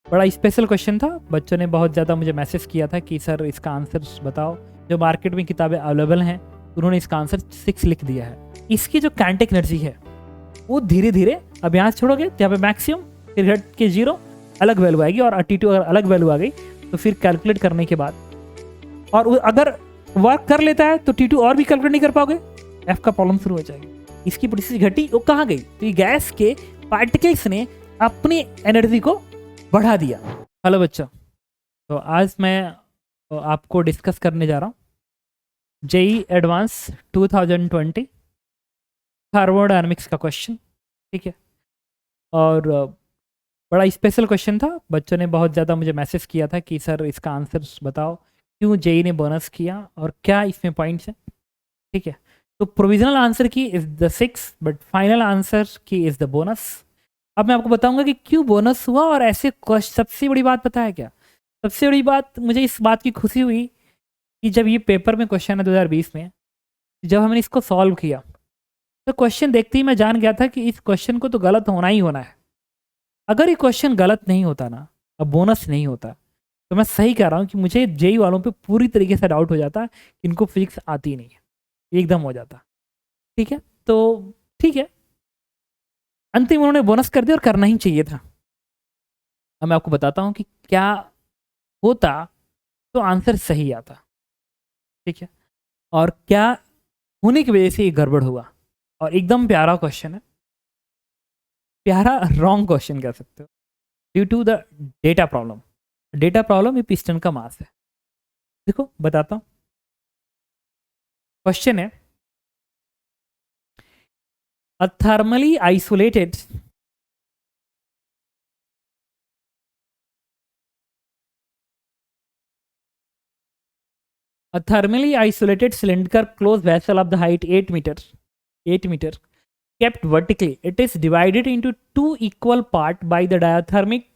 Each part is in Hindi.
बड़ा स्पेशल क्वेश्चन था। बच्चों ने बहुत ज़्यादा मुझे मैसेज किया था कि सर इसका आंसर बताओ। जो मार्केट में किताबें अवेलेबल हैं उन्होंने इसका आंसर 6 लिख दिया है। इसकी जो काइनेटिक एनर्जी है वो धीरे धीरे, अब यहाँ छोड़ोगे तो यहाँ पे मैक्सिमम, फिर घट के 0 अलग वैल्यू आएगी, और T2 अगर अलग वैल्यू आ गई तो फिर कैलकुलेट करने के बाद, और अगर वर्क कर लेता है तो T2 और भी कैलकुलेट नहीं कर पाओगे, F का प्रॉब्लम शुरू हो जाएगी। इसकी प्रोसेस घटी, वो कहाँ गई? तो ये गैस के पार्टिकल्स ने अपनी एनर्जी को बढ़ा दिया। हेलो बच्चों, तो आज मैं आपको डिस्कस करने जा रहा हूँ जेई एडवांस 2020 थर्मोडायनामिक्स का क्वेश्चन। ठीक है, और बड़ा स्पेशल क्वेश्चन था। बच्चों ने बहुत ज़्यादा मुझे मैसेज किया था कि सर इसका आंसर बताओ, क्यों जेई ने बोनस किया और क्या इसमें पॉइंट्स हैं। ठीक है, तो प्रोविजनल आंसर की is the 6 but final answer की इज़ द बोनस। अब मैं आपको बताऊंगा कि क्यों बोनस हुआ, और ऐसे सबसे बड़ी बात पता है क्या? सबसे बड़ी बात, मुझे इस बात की खुशी हुई कि जब ये पेपर में क्वेश्चन है 2020 में, जब हमने इसको सॉल्व किया तो क्वेश्चन देखते ही मैं जान गया था कि इस क्वेश्चन को तो गलत होना ही होना है। अगर ये क्वेश्चन गलत नहीं होता ना, अब बोनस नहीं होता, तो मैं सही कह रहा हूँ कि मुझे जेई वालों पे पूरी तरीके से डाउट हो जाता कि इनको फिजिक्स आती नहीं है, एकदम हो जाता। ठीक है, तो ठीक है, अंतिम उन्होंने बोनस कर दिया और करना ही चाहिए था। अब मैं आपको बताता हूँ कि क्या होता तो आंसर सही आता। ठीक है, और क्या होने की वजह से ये गड़बड़ हुआ। और एकदम प्यारा क्वेश्चन है, प्यारा रॉन्ग क्वेश्चन कह सकते हो, due to the data problem. Data problem ये पिस्टन का मास है। देखो बताता हूँ, क्वेश्चन है a thermally isolated a thermally isolated cylindrical closed vessel of the height 8 meter kept vertically. It is divided into two equal part by the diathermic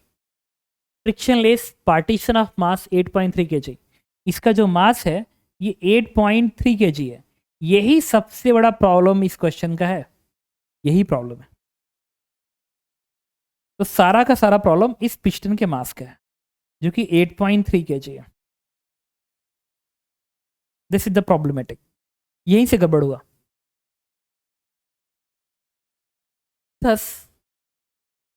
frictionless partition of mass 8.3 kg. इसका जो मास है ये 8.3 kg है। यही सबसे बड़ा प्रॉब्लम इस क्वेश्चन का है, यही प्रॉब्लम है। तो सारा का सारा प्रॉब्लम इस पिस्टन के मास का है जो कि 8.3 kg है। दिस इज द प्रॉब्लमेटिक, यहीं से गड़बड़ हुआ। Thus,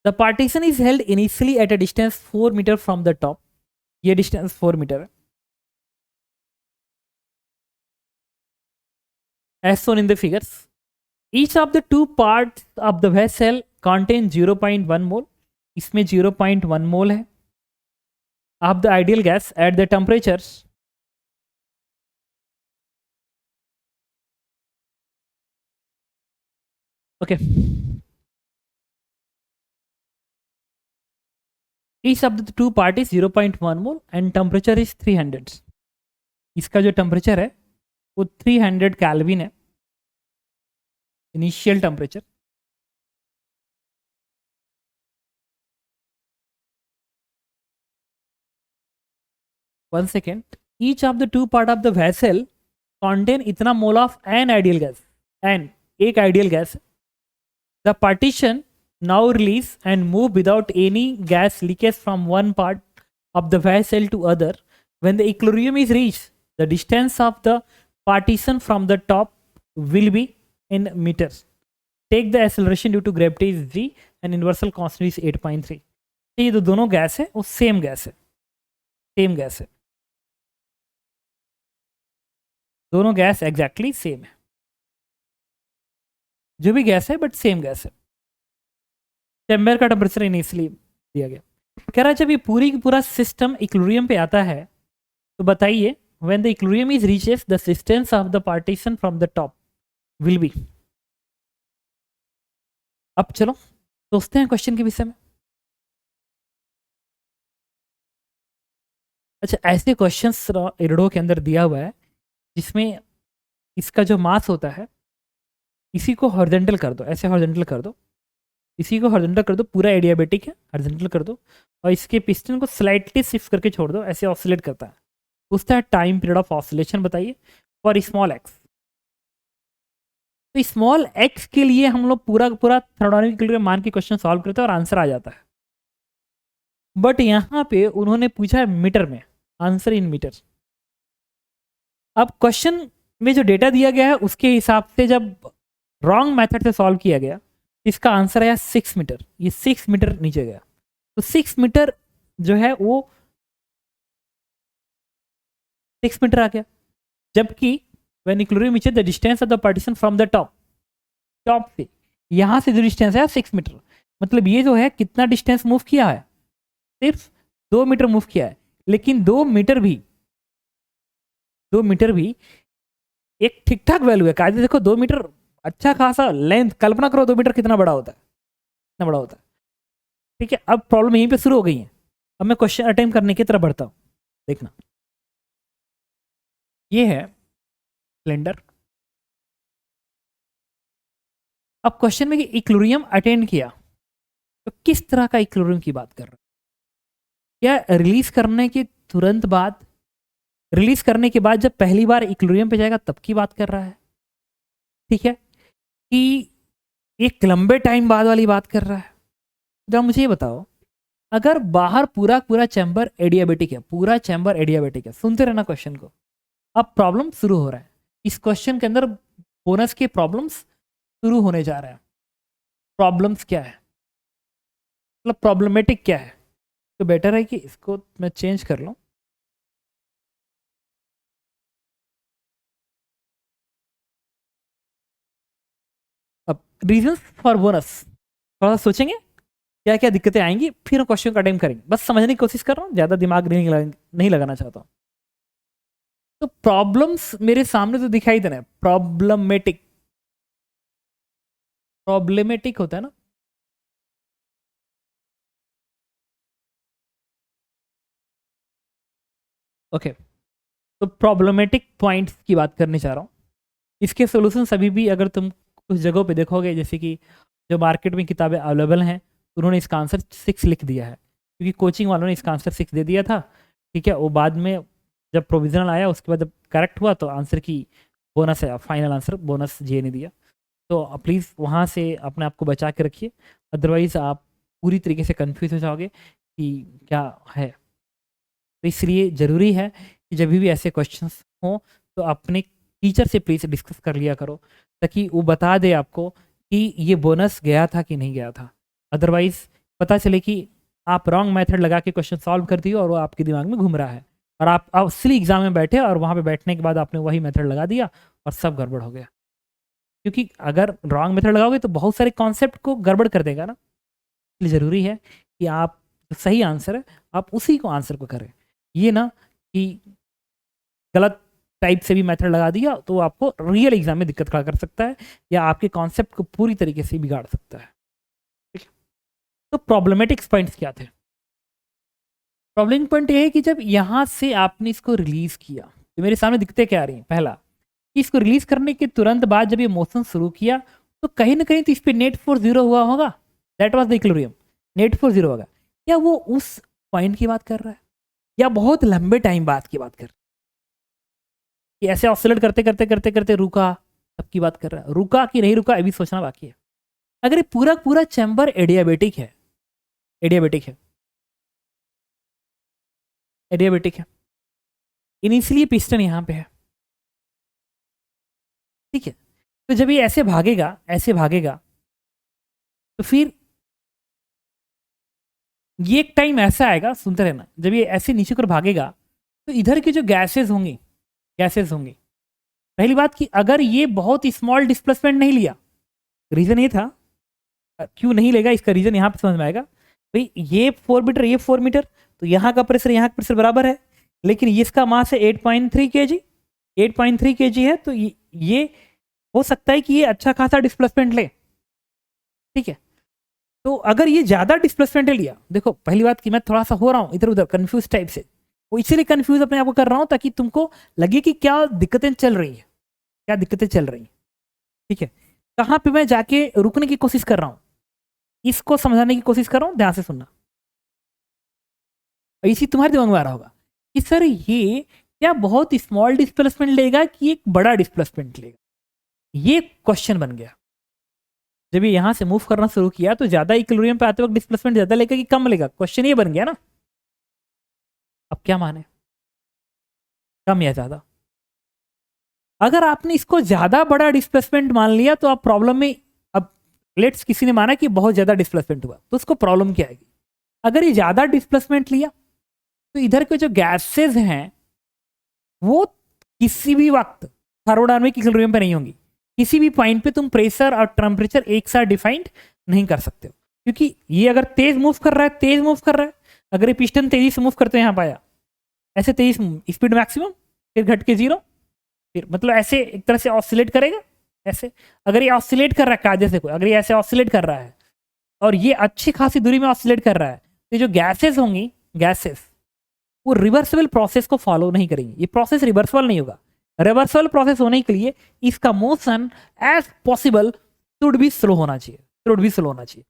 the partition is held initially at a distance 4 meter from the top. ये distance 4 meter है, as shown in the figures. Each of the two parts of the vessel contain 0.1 mole. इसमें 0.1 mole है of the ideal gas at the temperatures. Okay. Each of the two part is 0.1 mole and temperature is 300. इसका जो टेम्परेचर है वो 300 कैल्विन है, initial temperature. One second, each of the two part of the vessel contain इतना mole of an ideal gas, an एक ideal gas. The partition now release and move without any gas leakage from one part of the vessel to other. When the equilibrium is reached, the distance of the partition from the top will be in meters. Take the acceleration due to gravity is g and universal constant is 8.3. ये जो दोनों गैस है वो सेम गैस है, सेम गैस है, दोनों गैस एग्जैक्टली सेम है, जो भी गैस है बट सेम गैस है। चैम्बर का टेम्परेचर इनिशियली दिया गया। कह रहा है जब ये पूरा सिस्टम इक्विलिब्रियम पे आता है तो बताइए when the equilibrium is reaches the distance of the partition from the top will be. अब चलो सोचते हैं क्वेश्चन के विषय में। अच्छा, ऐसे क्वेश्चंस इरडो के अंदर दिया हुआ है जिसमें इसका जो मास होता है इसी को हॉरिजॉन्टल कर दो, ऐसे हॉरिजॉन्टल कर दो, इसी को हॉरिजॉन्टल कर दो, पूरा एडियाबेटिक है, हॉरिजॉन्टल कर दो, और इसके पिस्टन को स्लाइटली शिफ्ट करके छोड़ दो, ऐसे ऑसिलेट करता है। पूछता है टाइम पीरियड ऑफ ऑसिलेशन बताइए फॉर स्मॉल एक्स। तो स्मॉल एक्स के लिए हम लोग पूरा थर्मोडायनामिक इक्विलिब्रियम मान के क्वेश्चन सॉल्व करते हैं और आंसर आ जाता है। बट यहाँ पे उन्होंने पूछा है मीटर में, आंसर इन मीटर। अब क्वेश्चन में जो डेटा दिया गया है उसके हिसाब से जब रॉन्ग मेथड से सॉल्व किया गया, इसका आंसर आया 6 मीटर। ये 6 मीटर नीचे गया, तो 6 मीटर जो है वो 6 मीटर आ गया। जबकि when equilibrium reaches the distance of the partition from the top से यहां से जो डिस्टेंस है 6 मीटर, मतलब ये जो है कितना डिस्टेंस मूव किया है, सिर्फ 2 मीटर मूव किया है। लेकिन 2 मीटर भी एक ठीक ठाक वैल्यू है। कायदे देखो 2 मीटर अच्छा खासा लेंथ, कल्पना करो 2 मीटर कितना बड़ा होता है, कितना बड़ा होता है। ठीक है, अब प्रॉब्लम यहीं पे शुरू हो गई है। अब मैं क्वेश्चन अटेम्प्ट करने की तरफ बढ़ता हूं। देखना, ये है सिलेंडर। अब क्वेश्चन में कि इक्विलिब्रियम अटेंड किया, तो किस तरह का इक्विलिब्रियम की बात कर रहे हैं? क्या रिलीज करने के तुरंत बाद, रिलीज करने के बाद जब पहली बार इक्विलिब्रियम पे जाएगा तब की बात कर रहा है? ठीक है, कि एक लंबे टाइम बाद वाली बात कर रहा है? जब मुझे ये बताओ, अगर बाहर पूरा पूरा चैम्बर एडियाबेटिक है, पूरा चैम्बर एडियाबेटिक है, सुनते रहना क्वेश्चन को, अब प्रॉब्लम शुरू हो रहा है। इस क्वेश्चन के अंदर बोनस के प्रॉब्लम्स शुरू होने जा रहे हैं। प्रॉब्लम्स क्या है, मतलब प्रॉब्लमेटिक क्या है? तो बेटर है कि इसको मैं चेंज कर लूं। अब रीजंस फॉर बोनस थोड़ा सा सोचेंगे क्या क्या दिक्कतें आएंगी, फिर हम क्वेश्चन का अटेम्प्ट करेंगे। बस समझने की कोशिश कर रहा हूँ, ज़्यादा दिमाग नहीं लगाना चाहता हूँ। तो प्रॉब्लम्स मेरे सामने तो दिखाई दे रहे हैं। प्रॉब्लमेटिक होता है ना, ओके। तो प्रॉब्लमेटिक पॉइंट्स की बात करने चाह रहा हूँ। इसके सोल्यूशन अभी भी अगर तुम कुछ जगहों पे देखोगे, जैसे कि जो मार्केट में किताबें अवेलेबल हैं, उन्होंने इसका आंसर 6 लिख दिया है, क्योंकि कोचिंग वालों ने इसका आंसर 6 दे दिया था। ठीक है, वो बाद में जब प्रोविजनल आया उसके बाद जब करेक्ट हुआ तो आंसर की बोनस है, फाइनल आंसर बोनस जे ने दिया। तो प्लीज़ वहाँ से अपने आप को बचा के रखिए, अदरवाइज़ आप पूरी तरीके से कन्फ्यूज हो जाओगे कि क्या है। तो इसलिए ज़रूरी है कि जब भी ऐसे क्वेश्चंस हों तो अपने टीचर से प्लीज़ डिस्कस कर लिया करो, ताकि वो बता दे आपको कि ये बोनस गया था कि नहीं गया था। अदरवाइज़ पता चले कि आप रॉन्ग मेथड लगा के क्वेश्चन सॉल्व कर दिए और वो आपके दिमाग में घूम रहा है, और आप असली एग्जाम में बैठे और वहाँ पे बैठने के बाद आपने वही मेथड लगा दिया और सब गड़बड़ हो गया। क्योंकि अगर रॉन्ग मेथड लगाओगे तो बहुत सारे कॉन्सेप्ट को गड़बड़ कर देगा ना। इसलिए ज़रूरी है कि आप जो सही आंसर है आप उसी को आंसर को करें, ये ना कि गलत टाइप से भी मेथड लगा दिया तो आपको रियल एग्जाम में दिक्कत खड़ा कर सकता है, या आपके कॉन्सेप्ट को पूरी तरीके से बिगाड़ सकता है। ठीक है, तो प्रॉब्लमेटिक पॉइंट्स क्या थे? प्रॉब्लम पॉइंट ये है कि जब यहाँ से आपने इसको रिलीज किया तो मेरे सामने दिक्कतें क्या आ रही हैं। पहला, कि इसको रिलीज करने के तुरंत बाद जब ये मोशन शुरू किया तो कहीं ना कहीं तो इस पर नेट फोर्स 0 हुआ होगा। That was the equilibrium, net force 0 होगा। क्या वो उस पॉइंट की बात कर रहा है, या बहुत लंबे टाइम बाद की बात कर रहा है? कि ऐसे ऑसिलेट करते करते करते करते रुका तब की बात कर रहा है? रुका कि नहीं रुका अभी सोचना बाकी है। अगर ये पूरा पूरा चैम्बर एडियाबेटिक है, एडियाबेटिक है, एडियाबेटिक है, इनिशियली पिस्टन यहाँ पे है, ठीक है, तो जब ये ऐसे भागेगा, ऐसे भागेगा, तो फिर ये एक टाइम ऐसा आएगा, सुनते रहना, जब ये ऐसे नीचे कर भागेगा तो इधर की जो गैसेस होंगी, पहली बात कि अगर ये बहुत स्मॉल डिस्प्लेसमेंट नहीं लिया, रीजन ये था, क्यों नहीं लेगा इसका रीजन यहाँ पे समझ में आएगा। भाई ये 4 मीटर, ये 4 मीटर, तो यहाँ का प्रेशर यहाँ का प्रेशर बराबर है, लेकिन इसका मास है 8.3 kg, 8.3 kg है, तो ये हो सकता है कि ये अच्छा खासा डिस्प्लेसमेंट ले। ठीक है, तो अगर ये ज्यादा डिस्प्लेसमेंट ले लिया, देखो पहली बात कि मैं थोड़ा सा हो रहा हूँ इधर उधर कंफ्यूज टाइप से, वो इसीलिए कंफ्यूज अपने आप को कर रहा हूँ ताकि तुमको लगे कि क्या दिक्कतें चल रही है, क्या दिक्कतें चल रही हैं। ठीक है, कहाँ पे मैं जाके रुकने की कोशिश कर रहा हूँ, इसको समझाने की कोशिश कर रहा हूँ, ध्यान से सुनना। इसी तुम्हारे दिमाग में आ रहा होगा कि सर ये क्या बहुत स्मॉल डिस्प्लेसमेंट लेगा कि एक बड़ा डिस्प्लेसमेंट लेगा, ये क्वेश्चन बन गया। जब ये यहाँ से मूव करना शुरू किया तो ज्यादा इक्विलिब्रियम पे आते वक्त डिस्प्लेसमेंट ज्यादा लेगा कि कम लेगा, क्वेश्चन ये बन गया ना। अब क्या माने, कम या ज्यादा? अगर आपने इसको ज्यादा बड़ा डिस्प्लेसमेंट मान लिया तो आप प्रॉब्लम में, अब लेट्स किसी ने माना कि बहुत ज्यादा डिस्प्लेसमेंट हुआ तो उसको प्रॉब्लम क्या आएगी? अगर ये ज्यादा डिस्प्लेसमेंट लिया तो इधर के जो गैसेस हैं वो किसी भी वक्त थर्मोडायनामिक इक्विलिब्रियम पे नहीं होंगी। किसी भी पॉइंट पे तुम प्रेशर और टेम्परेचर एक साथ डिफाइंड नहीं कर सकते हो, क्योंकि ये अगर तेज मूव कर रहा है, तेज मूव कर रहा है, अगर ये पिस्टन तेजी से मूव करते हैं यहाँ पाया ऐसे तेज स्पीड मैक्सिमम, फिर घट के 0, फिर मतलब ऐसे एक तरह से ऑसिलेट करेगा ऐसे। अगर ये ऑसिलेट कर रहा है कायदे से, कोई अगर ये ऐसे ऑसिलेट कर रहा है और ये अच्छी खासी दूरी में ऑसिलेट कर रहा है, तो जो गैसेस होंगी, गैसेस वो रिवर्सिबल प्रोसेस को फॉलो नहीं करेंगी। ये प्रोसेस रिवर्सिबल नहीं होगा। रिवर्सिबल प्रोसेस होने के लिए इसका मोशन एज पॉसिबल शुड भी स्लो होना चाहिए, शुड भी स्लो होना चाहिए,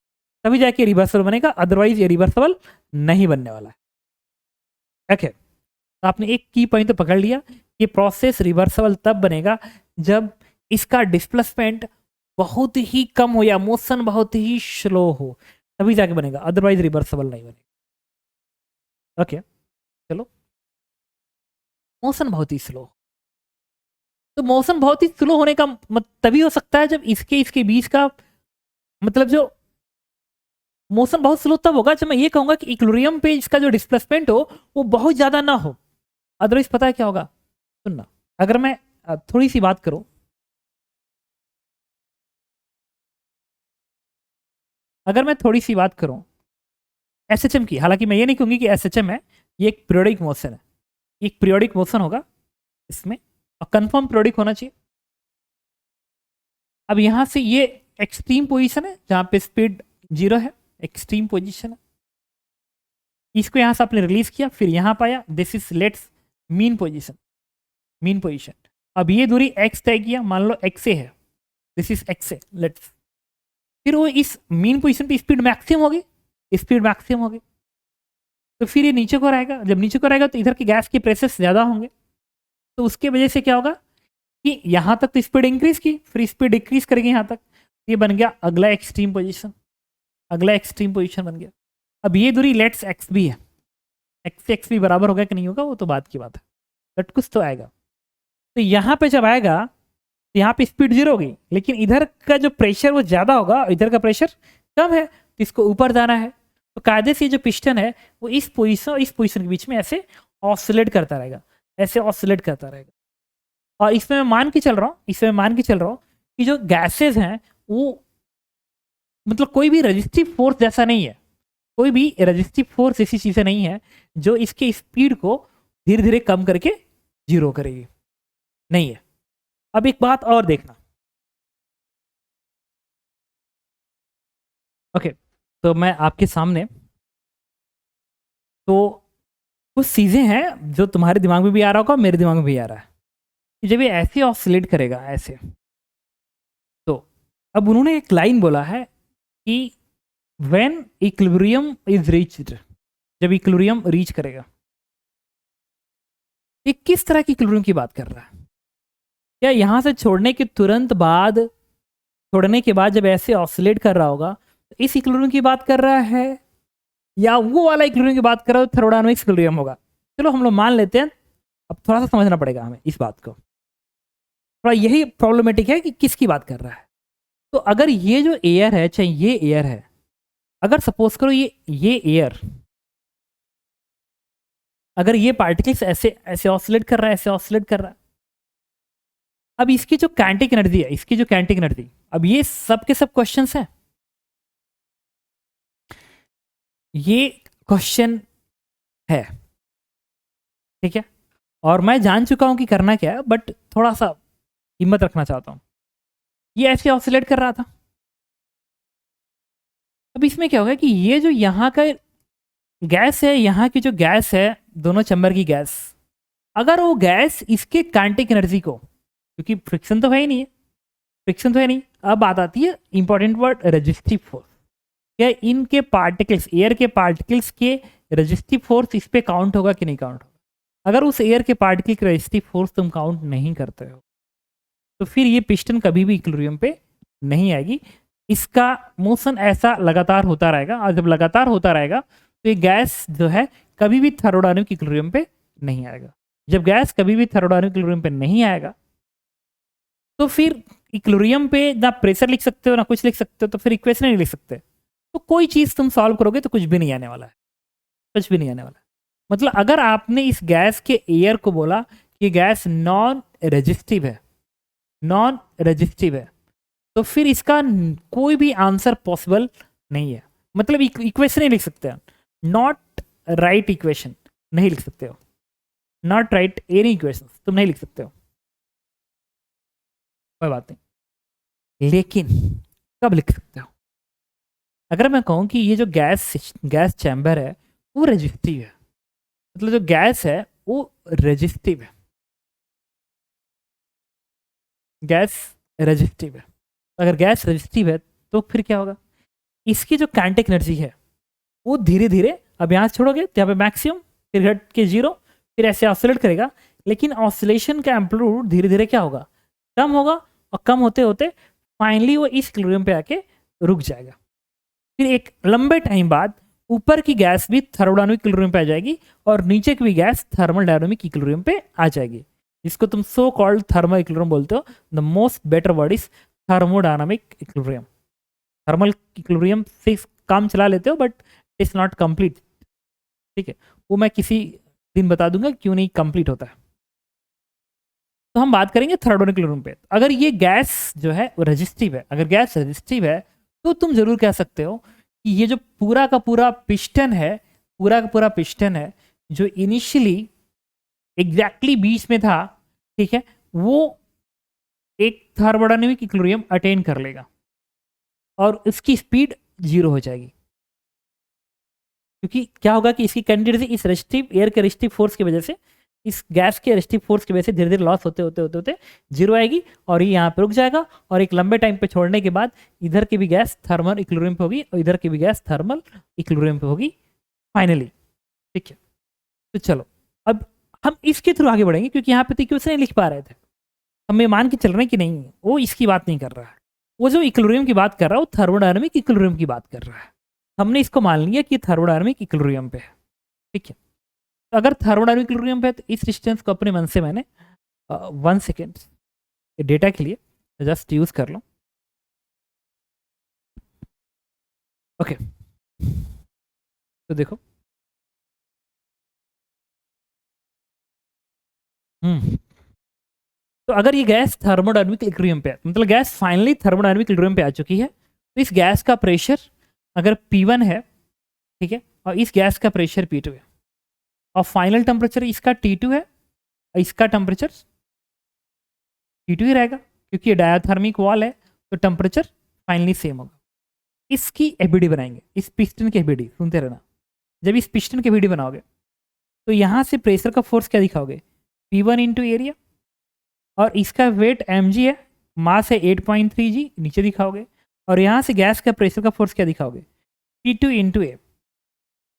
तभी जाके रिवर्सिबल बनेगा, अदरवाइज ये रिवर्सिबल नहीं बनने वाला है। ओके, तो आपने एक की पॉइंट तो पकड़ लिया कि प्रोसेस रिवर्सिबल तब बनेगा जब इसका डिस्प्लेसमेंट बहुत ही कम हो या मोशन बहुत ही स्लो हो, तभी जाके बनेगा, अदरवाइज रिवर्सिबल नहीं बनेगा। ओके चलो, मोशन बहुत ही स्लो, तो मोशन बहुत ही स्लो होने का तभी हो सकता है जब इसके बीच का मतलब जो मोशन बहुत स्लो तब होगा जब मैं ये कहूंगा कि इक्विलिब्रियम पे इसका जो डिस्प्लेसमेंट हो वो बहुत ज्यादा ना हो। अदरवाइज पता है क्या होगा, सुनना, अगर मैं थोड़ी सी बात करूं, अगर मैं थोड़ी सी बात करूं एसएचएम की, हालांकि मैं ये नहीं कहूंगी कि एसएचएम है, ये एक पीरियोडिक मोशन है, एक पीरियोडिक मोशन होगा इसमें और कंफर्म पीरियोडिक होना चाहिए। अब यहां से ये एक्सट्रीम पोजीशन है जहां पे स्पीड 0 है, एक्सट्रीम पोजीशन है, इसको यहां से आपने रिलीज किया, फिर यहां पाया, this is let's mean position, mean position. अब ये दूरी x तय किया, मान लो x है, दिस इज x, लेट्स, फिर वो इस मीन पोजीशन पे स्पीड मैक्सिमम होगी, स्पीड मैक्सिमम होगी, तो फिर ये नीचे को रहेगा, जब नीचे को रहेगा तो इधर के गैस के प्रेशर ज्यादा होंगे, तो उसके वजह से क्या होगा कि यहां तक तो स्पीड इंक्रीज की, फिर स्पीड डिक्रीज करेगी यहां तक, ये बन गया अगला एक्सट्रीम पोजीशन, अगला एक्सट्रीम पोजीशन बन गया। अब ये दूरी लेट्स एक्स भी है, एक्स से एक्स भी बराबर होगा कि नहीं होगा वो तो बात की बात है, बट कुछ तो आएगा। तो यहाँ पे जब आएगा तो यहाँ पे स्पीड 0 होगी, लेकिन इधर का जो प्रेशर वो ज्यादा होगा, इधर का प्रेशर कम है, तो इसको ऊपर जाना है, तो कायदे से जो पिस्टन है वो इस पोजीशन और इस पोजीशन के बीच में ऐसे ऑसिलेट करता रहेगा, ऐसे ऑसिलेट करता रहेगा। और इसमें मैं मान के चल रहा हूँ, इसमें मान के चल रहा हूँ कि जो गैसेज हैं वो मतलब कोई भी रजिस्टिव फोर्स जैसा नहीं है, कोई भी रजिस्टिव फोर्स ऐसी चीजें नहीं है जो इसके स्पीड को धीरे धीरे कम करके 0 करेगी, नहीं है। अब एक बात और देखना, ओके, तो मैं आपके सामने, तो कुछ चीजें हैं जो तुम्हारे दिमाग में भी आ रहा होगा, मेरे दिमाग में भी आ रहा है कि जब ये ऐसे ऑसिलेट करेगा ऐसे, तो अब उन्होंने एक लाइन बोला है कि व्हेन इक्विलिब्रियम इज रीच्ड, जब इक्विलिब्रियम रीच करेगा, ये किस तरह की इक्विलिब्रियम की बात कर रहा है? क्या यहां से छोड़ने के तुरंत बाद, छोड़ने के बाद जब ऐसे ऑसिलेट कर रहा होगा तो इस इक्विलिब्रियम की बात कर रहा है, या वो वाला इक्विलिब्रियम की बात कर रहा है, थर्मोडायनामिक इक्विलिब्रियम होगा? चलो हम लोग मान लेते हैं, अब थोड़ा सा समझना पड़ेगा हमें इस बात को, थोड़ा यही प्रॉब्लमेटिक है कि किसकी बात कर रहा है। तो अगर ये जो एयर है, चाहे ये एयर है, अगर सपोज करो ये एयर, अगर ये पार्टिकल्स ऐसे ऐसे ऑसिलेट कर रहा है, ऐसे ऑसिलेट कर रहा है, अब इसकी जो काइनेटिक एनर्जी है, इसकी जो काइनेटिक एनर्जी, अब ये सब के सब क्वेश्चंस हैं, ये क्वेश्चन है, ठीक है, और मैं जान चुका हूं कि करना क्या है, बट थोड़ा सा हिम्मत रखना चाहता हूं। ये ऐसे ऑसिलेट कर रहा था, अब इसमें क्या होगा कि ये जो यहाँ का गैस है, यहाँ की जो गैस है, दोनों चैम्बर की गैस, अगर वो गैस इसके काइनेटिक एनर्जी को, क्योंकि फ्रिक्शन तो है ही नहीं है, फ्रिक्शन तो है नहीं, अब बात आती है इंपॉर्टेंट वर्ड रेजिस्टिव फोर्स, क्या इनके पार्टिकल्स, एयर के पार्टिकल्स के रेजिस्टिव फोर्स इस पे काउंट होगा कि नहीं काउंट होगा? अगर उस एयर के पार्टिकल की रेजिस्टिव फोर्स तुम काउंट नहीं करते हो तो फिर ये पिस्टन कभी भी इक्विलिब्रियम पे नहीं आएगी, इसका मोशन ऐसा लगातार होता रहेगा, और जब लगातार होता रहेगा तो ये गैस जो है कभी भी थर्मोडायनामिक इक्विलिब्रियम पे नहीं आएगा। जब गैस कभी भी थर्मोडायनामिक इक्विलिब्रियम पे नहीं आएगा तो फिर इक्विलिब्रियम पे ना प्रेशर लिख सकते हो ना कुछ लिख सकते हो, तो फिर इक्वेशन नहीं लिख सकते। तो कोई चीज तुम सॉल्व करोगे तो कुछ भी नहीं आने वाला है, कुछ भी नहीं आने वाला है। मतलब अगर आपने इस गैस के एयर को बोला कि गैस नॉन रेजिस्टिव है, नॉन रेजिस्टिव है, तो फिर इसका कोई भी आंसर पॉसिबल नहीं है। मतलब इक्वेशन नहीं लिख सकते हो, नॉट राइट इक्वेशन नहीं लिख सकते हो, नॉट राइट एनी इक्वेशन तुम नहीं लिख सकते हो, कोई बात नहीं। लेकिन कब लिख सकते हो? अगर मैं कहूं कि ये जो गैस चैम्बर है वो रेजिस्टिव है, मतलब जो गैस है वो रेजिस्टिव है, गैस रेजिस्टिव है। अगर गैस रेजिस्टिव है तो फिर क्या होगा? इसकी जो काइनेटिक एनर्जी है वो धीरे धीरे, अब यहाँ छोड़ोगे तो यहाँ पे मैक्सिमम, फिर घट के जीरो, फिर ऐसे ऑसिलेट करेगा। लेकिन ऑसिलेशन का एम्पलीट्यूड धीरे धीरे क्या होगा? कम होगा, और कम होते होते फाइनली वो इस इक्विलिब्रियम पे आके रुक जाएगा। फिर एक लंबे टाइम बाद ऊपर की गैस भी थर्मोडायनामिक इक्विलिब्रियम पे आ जाएगी और नीचे की भी गैस थर्मल डायनामिक इक्विलिब्रियम पे आ जाएगी, जिसको तुम सो कॉल्ड थर्मल इक्विलिब्रियम बोलते हो। The most better word is thermodynamic equilibrium. Thermal equilibrium से काम चला लेते हो बट इट्स नॉट कंप्लीट, ठीक है? वो मैं किसी दिन बता दूंगा क्यों नहीं कंप्लीट होता है। तो हम बात करेंगे थर्मोडायनामिक इक्विलिब्रियम पे। अगर ये गैस जो है वो रेजिस्टिव है, अगर गैस रेजिस्टिव है तो तुम जरूर कह सकते हो कि ये जो पूरा का पूरा पिस्टन है, पूरा का पूरा पिस्टन है जो इनिशियली एग्जैक्टली बीच में था, ठीक है, वो एक थर्मोडायनामिक इक्विलिब्रियम अटेन कर लेगा और उसकी स्पीड जीरो हो जाएगी। क्योंकि क्या होगा कि इसकी कैंडिडेट इस रेस्टिव एयर के रेस्टिव फोर्स की वजह से, इस गैस के रेस्टिव फोर्स की वजह से धीरे धीरे लॉस होते होते होते होते जीरो आएगी और ये यहाँ पे रुक जाएगा। और एक लंबे टाइम पे छोड़ने के बाद इधर की भी गैस थर्मल इक्विलिब्रियम पे होगी और इधर की भी गैस थर्मल इक्विलिब्रियम पे होगी फाइनली, ठीक है? तो चलो अब हम इसके थ्रू आगे बढ़ेंगे, क्योंकि यहाँ पे तो इक्वेशन नहीं लिख पा रहे थे, हम ये मान के चल रहे हैं कि नहीं वो इसकी बात नहीं कर रहा है, वो जो इक्विलिब्रियम की बात कर रहा है वो थर्मोडायनामिक इक्विलिब्रियम की बात कर रहा है। हमने इसको मान लिया कि थर्मोडायनामिक इक्विलिब्रियम पे है, ठीक है? तो अगर थर्मोडायनामिक इक्विलिब्रियम पे है तो इस डिस्टेंस को अपने मन से मैंने 1 सेकेंड डेटा के लिए जस्ट यूज कर लो। ओके, तो देखो, तो अगर ये गैस थर्मोडायनामिक इक्विलिब्रियम पे है, मतलब गैस फाइनली थर्मोडायनामिक इक्विलिब्रियम पे आ चुकी है, तो इस गैस का प्रेशर अगर P1 है, ठीक है, और इस गैस का प्रेशर P2 है, और फाइनल टेम्परेचर इसका T2 है और इसका टेम्परेचर T2 ही रहेगा, क्योंकि ये डायाथर्मिक वॉल है तो टेम्परेचर फाइनली सेम होगा। इसकी एबीडी बनाएंगे, इस पिस्टन की एबीडी, सुनते रहना। जब इस पिस्टन की एबीडी बनाओगे तो यहाँ से प्रेशर का फोर्स क्या दिखाओगे? P1 इंटू एरिया, और इसका वेट mg है, मास है 8.3 g, नीचे दिखाओगे। और यहाँ से गैस का प्रेशर का फोर्स क्या दिखाओगे? P2 इंटू ए।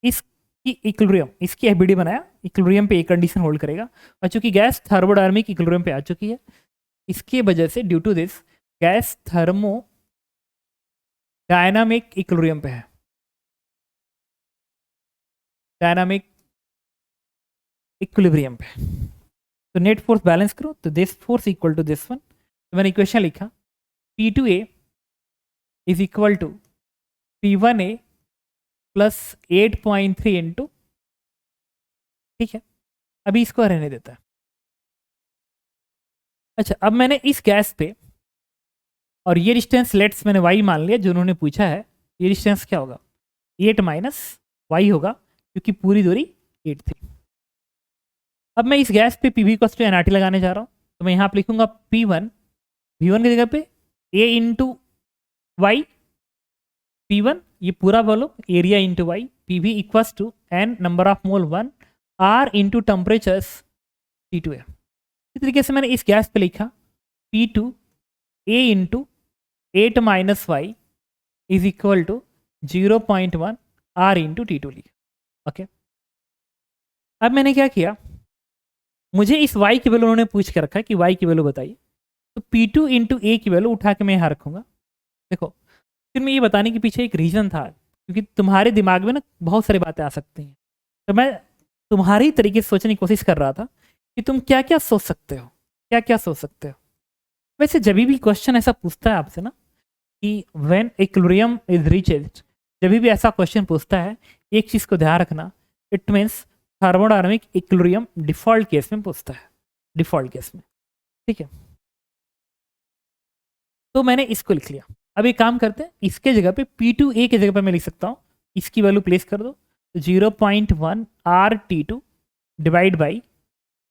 इसकी इक्विलिब्रियम, इसकी एबीडी बनाया, इक्विलिब्रियम पे एक कंडीशन होल्ड करेगा, और चूंकि गैस थर्मोडायनामिक इक्विलिब्रियम पे आ चुकी है, इसकी वजह से due to this gas thermodynamic equilibrium पे है, डायनामिक इक्विलिब्रियम पे। तो नेट फोर्स बैलेंस करो तो this force equal to this one. तो मैंने इक्वेशन लिखा P2A is equal to P1A plus 8.3 into, ठीक है, अभी इसको रहने देता है। अच्छा, अब मैंने इस गैस पे, और ये डिस्टेंस लेट्स मैंने y मान लिया जो उन्होंने पूछा है, ये डिस्टेंस क्या होगा? 8 माइनस y होगा, क्योंकि पूरी दूरी 8 थी। अब मैं इस गैस पे P V cos two NRT लगाने जा रहा हूँ, तो मैं यहाँ पे लिखूंगा P1, V1 की जगह पे A इंटू वाई, P1 ये पूरा बोलो area into y, PV equals to n number of mole 1 R into temperatures T2 है। इस तरीके से मैंने इस गैस पे लिखा P2 A into 8 minus y is equal to 0.1 R into T2 लिखा। ओके, अब मैंने क्या किया, मुझे इस y की वैल्यू उन्होंने पूछ के रखा है कि y की वैल्यू बताइए, तो P2 इंटू ए की वैल्यू उठा के मैं यहाँ रखूंगा। देखो फिर मैं ये बताने के पीछे एक रीज़न था, क्योंकि तुम्हारे दिमाग में ना बहुत सारी बातें आ सकती हैं, तो मैं तुम्हारी तरीके से सोचने की कोशिश कर रहा था कि तुम क्या क्या सोच सकते हो, क्या क्या सोच सकते हो। वैसे जब भी क्वेश्चन ऐसा पूछता है आपसे ना कि व्हेन इक्विलिब्रियम इज रीचड, जब भी ऐसा क्वेश्चन पूछता है, एक चीज़ को ध्यान रखना, it means thermodynamic equilibrium default case में पूछता है, डिफॉल्ट केस में। ठीक है, तो मैंने इसको लिख लिया। अब एक काम करते हैं, इसके जगह पे P2A की जगह पे मैं लिख सकता हूँ, इसकी वैल्यू प्लेस कर दो, 0.1 RT2 divide by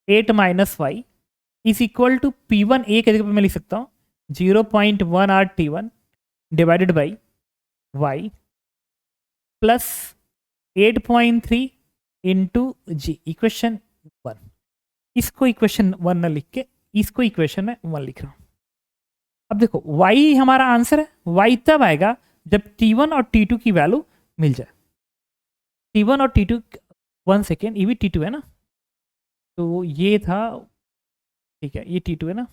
8 minus y is equal to P1A की जगह पे मैं लिख सकता हूँ 0.1 RT1 divided by y plus 8.3 into g, equation 1। इसको इक्वेशन 1 न लिख के इसको इक्वेशन में 1 लिख रहा हूँ। अब देखो y हमारा आंसर है, y तब आएगा जब T1 और T2 की वैल्यू मिल जाए। T1 और T2, 1 सेकेंड, ये भी T2 है ना, तो ये था, ठीक है, ये T2 है ना,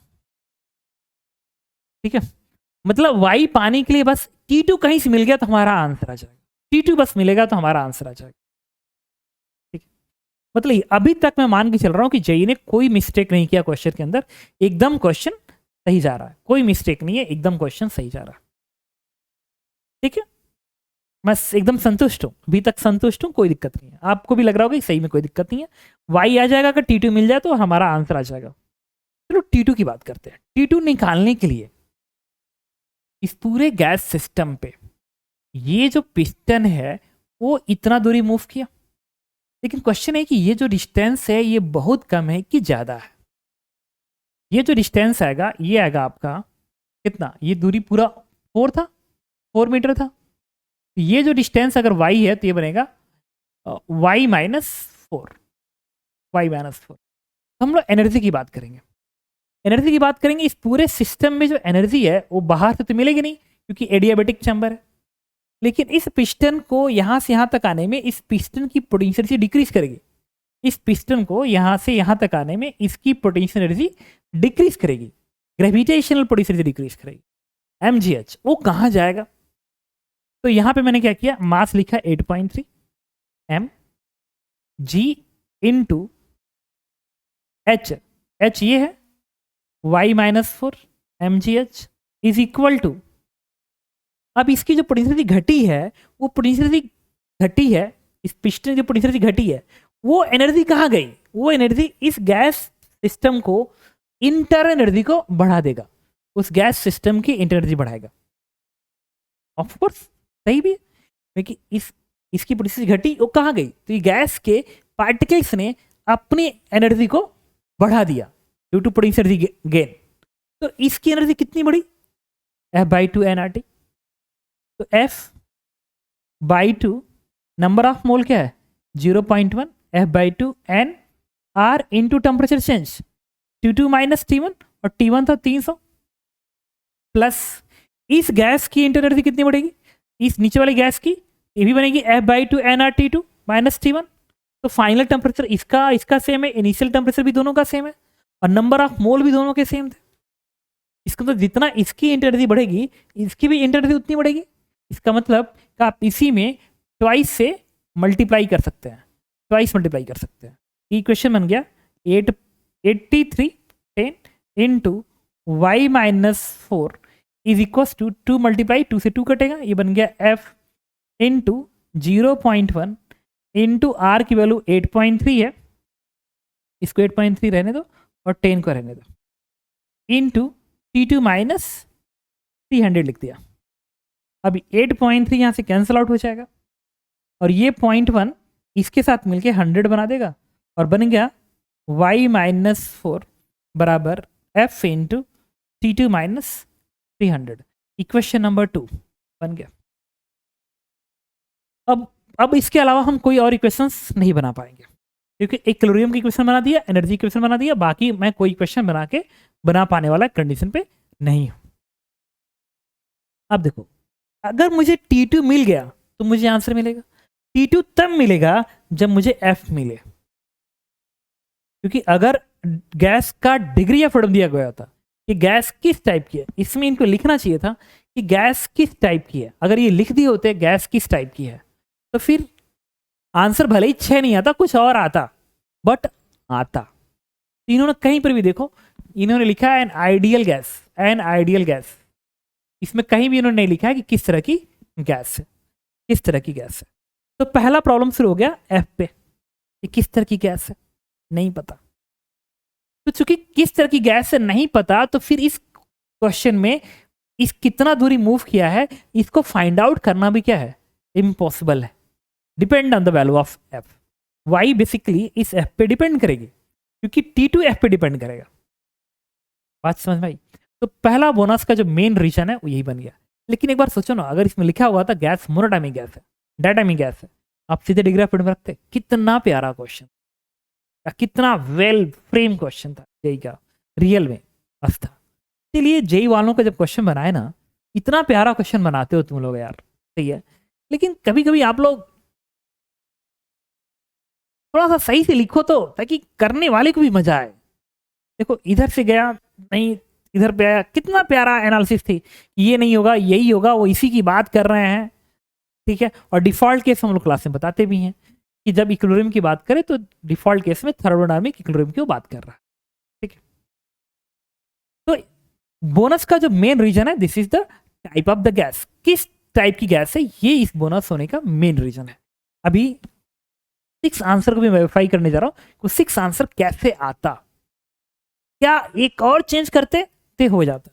ठीक है, मतलब y पाने के लिए बस T2 कहीं से मिल गया तो हमारा आंसर आ जाएगा, T2 बस मिलेगा तो हमारा आंसर आ जाएगा। ठीक है, मतलब अभी तक मैं मान के चल रहा हूँ कि जेई ने कोई मिस्टेक नहीं किया क्वेश्चन के अंदर, एकदम क्वेश्चन सही जा रहा है, कोई मिस्टेक नहीं है, एकदम क्वेश्चन सही जा रहा है। ठीक है, मैं एकदम संतुष्ट हूँ, अभी तक संतुष्ट हूँ, कोई दिक्कत नहीं है। आपको भी लग रहा होगा कि सही में कोई दिक्कत नहीं है, वाई आ जाएगा, अगर T2 मिल जाए तो हमारा आंसर आ जाएगा। चलो T2 की बात करते हैं। T2 निकालने के लिए इस पूरे गैस सिस्टम पे ये जो पिस्टन है वो इतना दूरी मूव किया, लेकिन क्वेश्चन है कि ये जो डिस्टेंस है ये बहुत कम है कि ज़्यादा है। ये जो डिस्टेंस आएगा ये आएगा आपका कितना, ये दूरी पूरा 4 था, 4 मीटर था। ये जो डिस्टेंस अगर y है तो ये बनेगा y माइनस 4, वाई माइनस 4। हम लोग एनर्जी की बात करेंगे, एनर्जी की बात करेंगे। इस पूरे सिस्टम में जो एनर्जी है वो बाहर से तो मिलेगी नहीं क्योंकि एडियाबेटिक चैम्बर है, लेकिन इस पिस्टन को यहाँ से यहाँ तक आने में इस पिस्टन की पोटेंशियल एनर्जी डिक्रीज करेगी। इस पिस्टन को यहाँ से यहाँ तक आने में इसकी पोटेंशियल एनर्जी डिक्रीज करेगी, ग्रेविटेशनल पोटेंशियल एनर्जी डिक्रीज करेगी, mgh। वो कहाँ जाएगा, तो यहाँ पे मैंने क्या किया, मास लिखा 8.3 m g into h, h ये है y minus 4 mgh is equal to, अब इसकी जो पोटेंशियल घटी है वो पोटेंशियल घटी है, इस पिस्टन की पोटेंशियल घटी है, वो एनर्जी कहाँ गई, वो एनर्जी इस गैस सिस्टम को इंटर एनर्जी को बढ़ा देगा, उस गैस सिस्टम की इंटर एनर्जी बढ़ाएगा। ऑफ कोर्स सही भी है, क्योंकि इसकी पोटेंशियल घटी, वो कहाँ गई, तो ये गैस के पार्टिकल्स ने अपनी एनर्जी को बढ़ा दिया due to potential energy gain. तो इसकी एनर्जी कितनी बढ़ी, F/2 nRT। तो F/2 नंबर ऑफ मोल क्या है 0.1, F/2 n R into temperature change, T2 minus T1, और T1 था 300, प्लस इस गैस की इंटर एनर्जी कितनी बढ़ेगी, इस नीचे वाली गैस की, ये भी बनेगी F/2 nRT2 माइनस T1। तो फाइनल टेम्परेचर इसका सेम है, इनिशियल टेम्परेचर भी दोनों का सेम है, और नंबर ऑफ मोल भी दोनों के सेम थे। इसका तो जितना इसकी इंटर एनर्जी बढ़ेगी इसकी भी इंटर एनर्जी उतनी बढ़ेगी। इसका मतलब कि आप इसी में ट्वाइस से मल्टीप्लाई कर सकते हैं, ट्वाइस मल्टीप्लाई कर सकते हैं। इक्वेशन बन गया 83 10 into y minus 4 is equal to 2 multiply 2 से 2 कटेगा, ये बन गया f इंटू 0.1 इंटू आर की वैल्यू 8.3 है, इसको 8.3 रहने दो और 10 को रहने दो, इंटू T2 माइनस 300 लिख दिया। अभी 8.3 यहाँ से कैंसिल आउट हो जाएगा और ये 0.1 इसके साथ मिलके 100 बना देगा और बन गया y माइनस 4 बराबर f into T2 minus 300। Equation number 2 बन गया। अब इसके अलावा हम कोई और इक्वेशंस नहीं बना पाएंगे क्योंकि एक कैलोरीम की इक्वेशन बना दिया, एनर्जी इक्वेशन बना दिया, बाकी मैं कोई इक्वेशन बना पाने वाला कंडीशन पे नहीं हूं। अब देखो, अगर मुझे T2 मिल गया तो मुझे आंसर मिलेगा। T2 तब मिलेगा जब मुझे F मिले, क्योंकि अगर गैस का डिग्री ऑफ फ्रीडम दिया गया था कि गैस किस टाइप की है, इसमें इनको लिखना चाहिए था कि गैस किस टाइप की है, अगर ये लिख दिए होते गैस किस टाइप की है, तो फिर आंसर भले ही 6 नहीं आता, कुछ और आता, बट आता। तो इन्होंने कहीं पर भी देखो, इन्होंने लिखा है N ideal gas, N ideal gas. इसमें कहीं भी इन्होंने नहीं लिखा है कि किस तरह की गैस है, किस तरह की गैस है। तो पहला प्रॉब्लम शुरू हो गया एफ पे, कि किस तरह की गैस है, नहीं पता। तो चूंकि किस तरह की गैस है नहीं पता, तो फिर इस क्वेश्चन में इस कितना दूरी मूव किया है इसको फाइंड आउट करना भी क्या है, इम्पॉसिबल है। Depend on the value of F, y basically इस एफ पे डिपेंड करेगी, क्योंकि टी टू एफ पे डिपेंड करेगा। बात समझ में आई? तो पहला बोनस का जो मेन रीजन है वो यही बन गया। लेकिन एक बार सोचो ना, अगर इसमें लिखा हुआ था गैस मोनोडायमिक गैस है, डायनामिक गैस है, आप सीधे डिग्री ऑफ फ्रीडम रखते, कितना प्यारा क्वेश्चन, कितना वेल फ्रेम क्वेश्चन था जेई का, रियल में मस्त था। इसलिए जेई वालों का जब क्वेश्चन बनाए ना, इतना प्यारा क्वेश्चन बनाते हो तुम लोग यार, सही है। लेकिन कभी कभी आप लोग थोड़ा सा सही से लिखो तो, ताकि करने वाले को भी मजा आए। देखो इधर से गया नहीं, इधर पे आया, कितना प्यारा एनालिसिस थी, ये नहीं होगा यही होगा, वो इसी की बात कर रहे हैं, ठीक है। और डिफॉल्ट केस हम लोग क्लास में बताते भी हैं कि जब इक्विलिब्रियम की बात करें तो डिफॉल्ट केस में थर्मोडायनामिक इक्विलिब्रियम की बात कर रहा है, ठीक है। तो बोनस का जो मेन रीजन है, this is the type of the gas, किस टाइप की गैस है, ये इस बोनस होने का मेन रीजन है। अभी 6 आंसर को भी वेरीफाई करने जा रहा हूं कि 6 आंसर कैसे आता, क्या एक और चेंज करते ते हो जाता।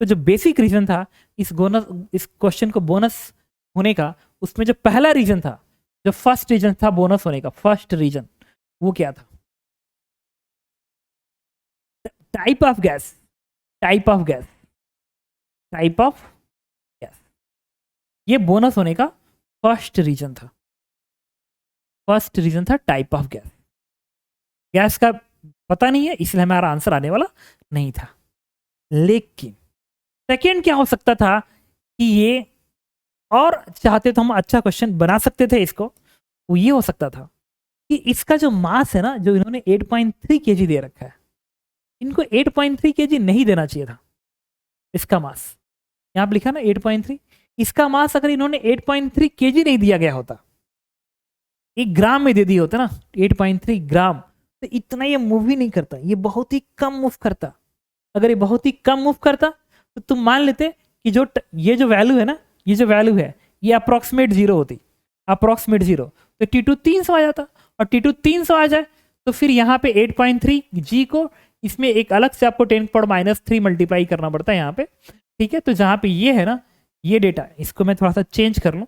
तो जो बेसिक रीजन था इस बोनस, इस क्वेश्चन को बोनस होने का, उसमें जो पहला रीजन था, जो फर्स्ट रीजन था बोनस होने का, फर्स्ट रीजन वो क्या था, type of gas, type of gas, type of gas, ये बोनस होने का फर्स्ट रीजन था। फर्स्ट रीजन था टाइप ऑफ गैस, गैस का पता नहीं है इसलिए हमारा आंसर आने वाला नहीं था। लेकिन सेकेंड क्या हो सकता था कि ये, और चाहते तो हम अच्छा क्वेश्चन बना सकते थे इसको, वो ये हो सकता था कि इसका जो मास है ना, जो इन्होंने 8.3 केजी दे रखा है, इनको 8.3 केजी नहीं देना चाहिए था इसका मास। यहां पर लिखा ना 8.3, इसका मास अगर इन्होंने 8.3 केजी नहीं दिया गया होता, 1 ग्राम में दे दिए होते ना 8.3 ग्राम, तो इतना ये मूव ही नहीं करता, ये बहुत ही कम मूव करता। अगर ये बहुत ही कम मूव करता तो तुम मान लेते कि जो ये जो वैल्यू है ना, ये जो वैल्यू है ये अप्रोक्सीमेट 0 होती, अप्रोक्सीमेट 0, तो T2 300 आ जाता। और T2 300 आ जाए तो फिर यहाँ पे 8.3 जी को इसमें एक अलग से आपको 10⁻³ मल्टीप्लाई करना पड़ता है यहाँ पे, ठीक है। तो जहाँ पे ये है ना, ये डेटा, इसको मैं थोड़ा सा चेंज कर लूँ,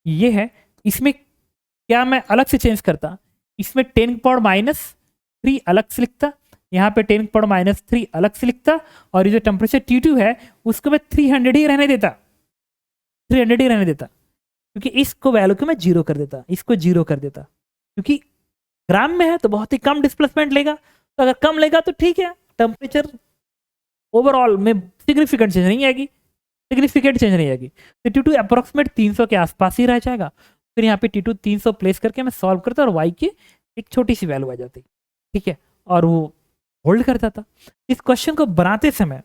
ये है, इसमें क्या मैं अलग से चेंज करता, इसमें 10⁻³ अलग से लिखता, यहाँ पे 10⁻³ अलग से लिखता, और ये जो टेम्परेचर T2 है उसको मैं 300 ही रहने देता, 300 ही रहने देता, क्योंकि इसको वैल्यू को मैं 0 कर देता, इसको 0 कर देता, क्योंकि ग्राम में है तो बहुत ही कम डिस्प्लेसमेंट लेगा। तो अगर कम लेगा तो ठीक है, टेम्परेचर ओवरऑल में सिग्निफिकेंट चेंज नहीं आएगी, सिग्निफिकेंट चेंज नहीं आएगी। तो T2 अप्रोक्सीमेट 300 के आसपास ही रह जाएगा। फिर यहाँ पे T2 300 प्लेस करके मैं सॉल्व करता और y की एक छोटी सी वैल्यू आ जाती, ठीक है, और वो होल्ड करता था। इस क्वेश्चन को बनाते समय,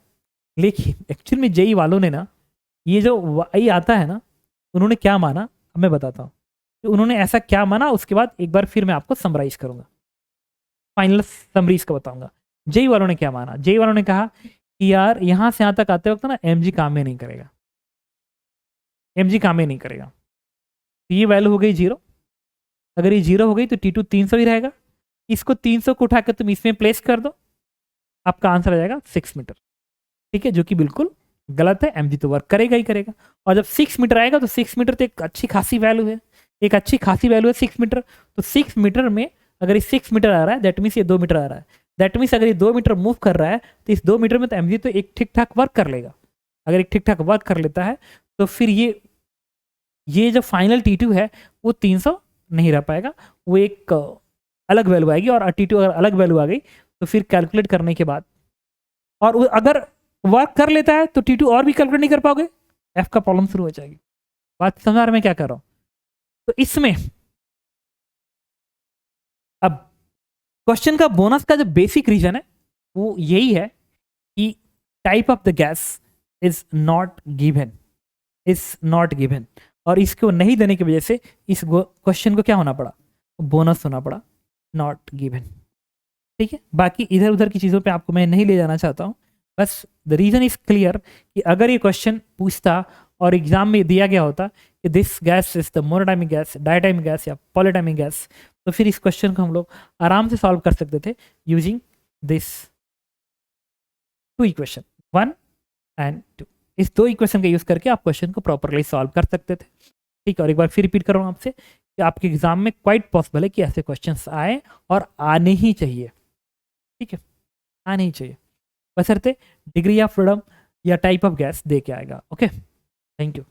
लेकिन एक्चुअल में जेई वालों ने ना, ये जो y आता है ना, उन्होंने क्या माना, अब मैं बताता हूँ कि उन्होंने ऐसा क्या माना, उसके बाद एक बार फिर मैं आपको समराइज करूंगा, फाइनल समरीज का बताऊंगा। जेई वालों ने क्या माना, जेई वालों ने कहा कि यार यहाँ से यहाँ तक आते वक्त ना mg काम में नहीं करेगा, mg काम में नहीं करेगा, तो ये वैल्यू हो गई 0। अगर ये 0 हो गई तो T2 300 ही रहेगा, इसको 300 को उठा के तुम इसमें प्लेस कर दो, आपका आंसर आ जाएगा 6 मीटर, ठीक है, जो कि बिल्कुल गलत है, mg तो वर्क करेगा ही करेगा। और जब 6 मीटर आएगा तो 6 मीटर तो एक अच्छी खासी वैल्यू है, एक अच्छी खासी वैल्यू है 6 मीटर। तो 6 मीटर में अगर ये 6 मीटर आ रहा है, दैट मीन्स ये 2 मीटर आ रहा है, दैट मीन्स अगर ये 2 मीटर मूव कर रहा है तो इस 2 मीटर में तो mg तो एक ठीक ठाक वर्क कर लेगा। अगर एक ठीक ठाक वर्क कर लेता है तो फिर ये जो फाइनल T2 है वो 300 नहीं रह पाएगा, वो एक अलग वैल्यू आएगी। और T2 अगर अलग वैल्यू आ गई तो फिर कैलकुलेट करने के बाद, और अगर वर्क कर लेता है तो T2 और भी कैलकुलेट नहीं कर पाओगे, F का प्रॉब्लम शुरू हो जाएगी। बात समझ आ रहा है मैं क्या कर रहा हूं? तो इसमें अब क्वेश्चन का बोनस का जो बेसिक रीजन है वो यही है कि type of the gas is not given, is not given, और इसको नहीं देने की वजह से इस क्वेश्चन को क्या होना पड़ा, बोनस होना पड़ा, नॉट गिवन। ठीक है, बाकी इधर उधर की चीज़ों पे आपको मैं नहीं ले जाना चाहता हूँ, बस द रीज़न इज क्लियर कि अगर ये क्वेश्चन पूछता और एग्जाम में दिया गया होता कि this gas is the monoatomic gas, diatomic gas या पॉलीडायमिक गैस, तो फिर इस क्वेश्चन को हम लोग आराम से सॉल्व कर सकते थे using this two equation 1 and 2। इस दो इक्वेशन का यूज करके आप क्वेश्चन को प्रॉपरली सॉल्व कर सकते थे। ठीक है, और एक बार फिर रिपीट कर रहा हूँ आपसे कि आपके एग्जाम में क्वाइट पॉसिबल है कि ऐसे क्वेश्चंस आए और आने ही चाहिए। ठीक है, आने ही चाहिए, बशर्ते डिग्री ऑफ फ्रीडम या टाइप ऑफ गैस दे के आएगा। Okay, thank you.